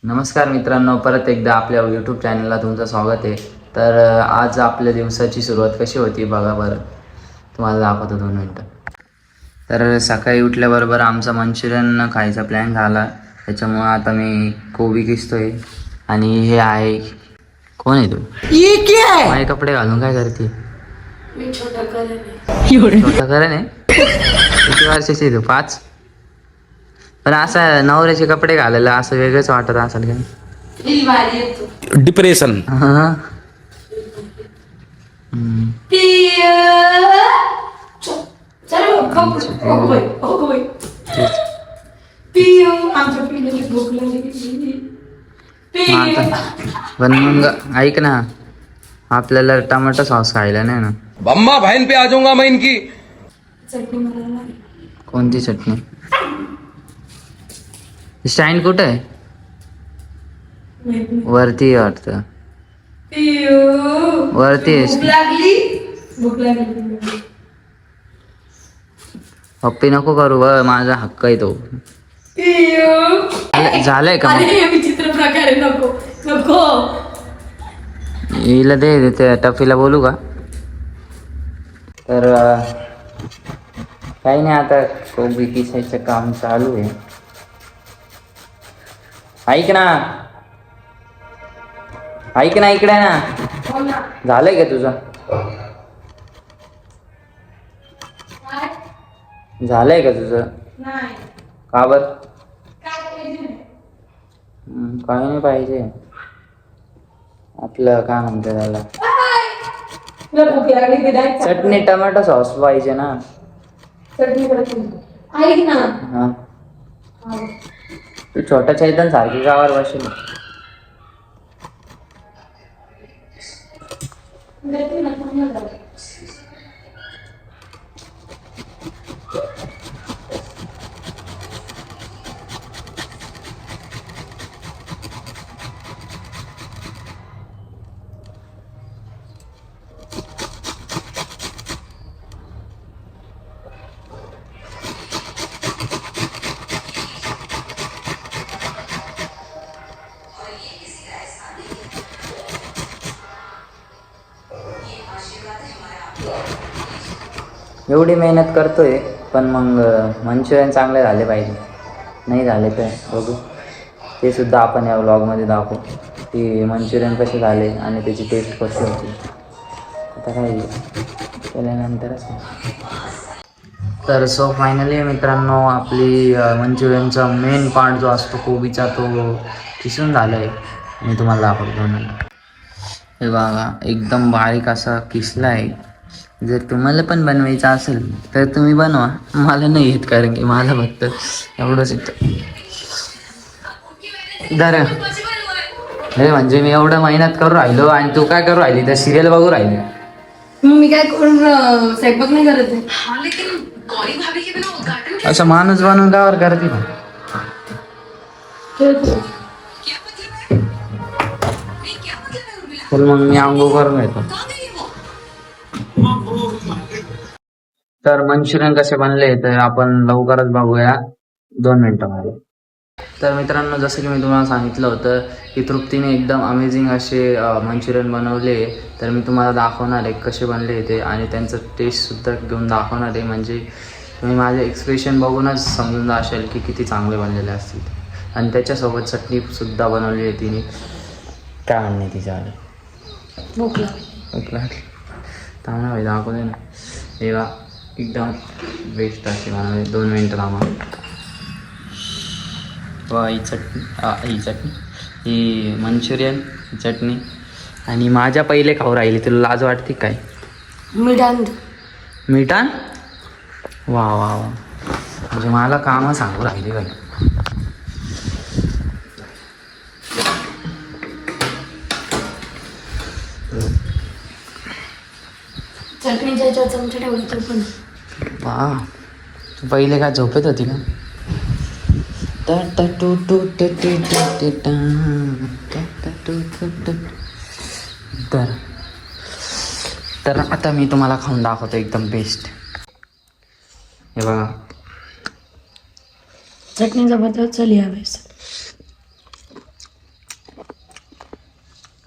नमस्कार मित्रांनो, परत एकदा आपल्या यूट्यूब चॅनलला तुमचं स्वागत आहे. तर आज आपल्या दिवसाची सुरुवात कशी होती बघा बरं. तुम्हाला दाखवतो 2 मिनटं. तर सकाळी उठल्याबरोबर आमचा मंचुरियन खायचा प्लॅन झाला. त्याच्यामुळं आता मी कोबी किसतोय. आणि हे आहे, कोण आहे तू? माझे कपडे घालून काय करते? छोटा करण आहे. किती वर्षाची आहे तू? 5. पण असं नवऱ्याचे कपडे घालायला असं वेगळंच वाटत असेल का? डिप्रेशन. पण मग ऐक ना, आपल्याला टमाटो सॉस खायला नाही ना. अम्मा बहन पे आ जाऊंगा मैं इनकी. कोणती चटणी? स्टँड कुठे आहे? वरती आहे वाटतं. वरती आहे. पप्पी नको करू व, माझा हक्क आहे तो. झालंय का? विचित्र प्रकारे नको नको. हिला दे, त्या टफीला बोलू का? तर काही नाही, आता कोबी किसायचं काम चालू आहे. ऐक ना इकडे ना. झालंय का तुझं? झालंय का तुझं? का बर? काही नाही पाहिजे. आपलं काय म्हणते त्याला, चटणी टमाटो सॉस पाहिजे ना. ऐक ना, हा, तू छोटा चैतन सारखी गावावर बसेल. एवढी मेहनत करतोय, पण मग मंचुरियन चांगले झाले पाहिजे. नाही झाले तर बघू, ते सुद्धा आपण या व्लॉगमध्ये दाखवू की मंचुरियन कसे झाले आणि त्याची टेस्ट कशी होती. आता काय केल्यानंतरच. तर सो फायनली मित्रांनो, आपली मंचुरियनचा मेन पार्ट जो असतो कोबीचा, तो किसून झाला आहे. मी तुम्हाला दाखवतो नंतर. हे बघा, एकदम बारीक असा किसला आहे. जर तुम्हाला पण बनवायचं असेल तर तुम्ही बनवा. मला नाही येत, कारण की मला फक्त एवढंच येतं. दर हे म्हणजे मी एवढं मेहनत करू राहिलो आणि तू काय करू राहिली? तर सिरियल बघू राहिली. मी काय करून स्वयंपाक नाही करत आहे. असं माणूस बनवून गावर करते ना. तर मग मी आंघोळ करून येतो. तर मंचुरियन कसे बनले तर आपण लवकरच बघूया 2 मिनिटांमध्ये. तर मित्रांनो, जसं की मी तुम्हाला सांगितलं होतं की तृप्तीने एकदम अमेझिंग असे मंचुरियन बनवले. तर मी तुम्हाला दाखवणार आहे कसे बनले ते, आणि त्यांचं टेस्टसुद्धा घेऊन दाखवणार आहे. म्हणजे तुम्ही माझे एक्सप्रेशन बघूनच समजून जाशाल की किती चांगले बनलेले असतील. आणि त्याच्यासोबत चटणीसुद्धा बनवली आहे तिने. काय म्हणणे तिच्या आले थांबा भाई, दाखवते ना. तेव्हा एकदम बेस्ट असे बनवले. 2 मिनटं थांबा. वा, ही चटणी ही मंचुरियन चटणी. आणि माझ्या पहिले खाऊ राहिली, तुला लाज वाटते काय? मिठान वा वा वा, म्हणजे मला कामं सांगू राहिली काय? चटणीच्या याच्यावर चमचा ठेवला पण. वा, तू पहिले काय झोपेत होती ना? तर आता मी तुम्हाला खाऊन दाखवतो एकदम बेस्ट. हे बघा, चटणीचा बदल चल यावेळेस.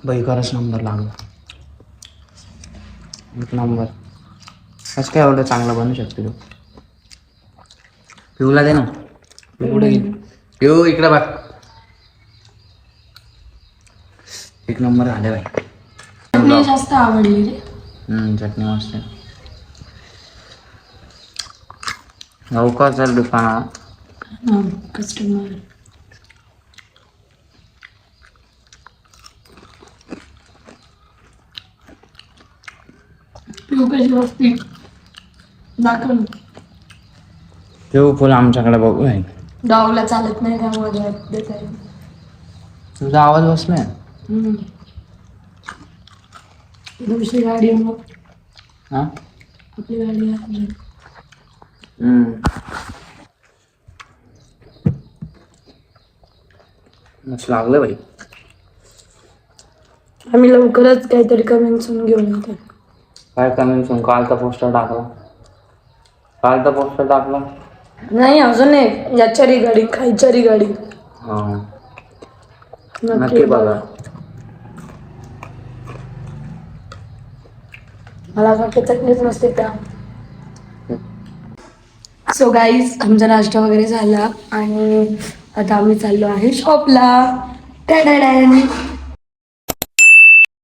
बाई खरंच नंबर लागला. एक नंबर. कसं काय एवढं चांगलं बनवू शकतो तू? पिऊला दे ना. पिऊ इकडे बघ. एक नंबर आले बाई. चटणी जास्त आवडली रे. चटणी मस्त आहे. लवकर चल दुकानात. कस्टमर पिऊ कशी बसती दाखव. पिऊ फुल आमच्याकडे बघू आहे. डॉगला चालत नाही त्यामुळे देत आहे. तुझा आवाज बसलाय. दुसरी गाडी मग हा आपली गाडी आहे. मस्त लागलं बाई. आम्ही लवकरच काहीतरी कमेंट सुन घेऊन येतो. काय कमेंट सुन? कालचा पोस्टर टाकला. नाही अजून नाही. याच्या रिगार्डिंग खायच्या रिगार्डिंग हा नक्की बघा. मला वाटतं चटणीच नसते त्या. सो गाईज आमचा नाश्ता वगैरे झाला आणि आता आम्ही चाललो आहे शॉपला.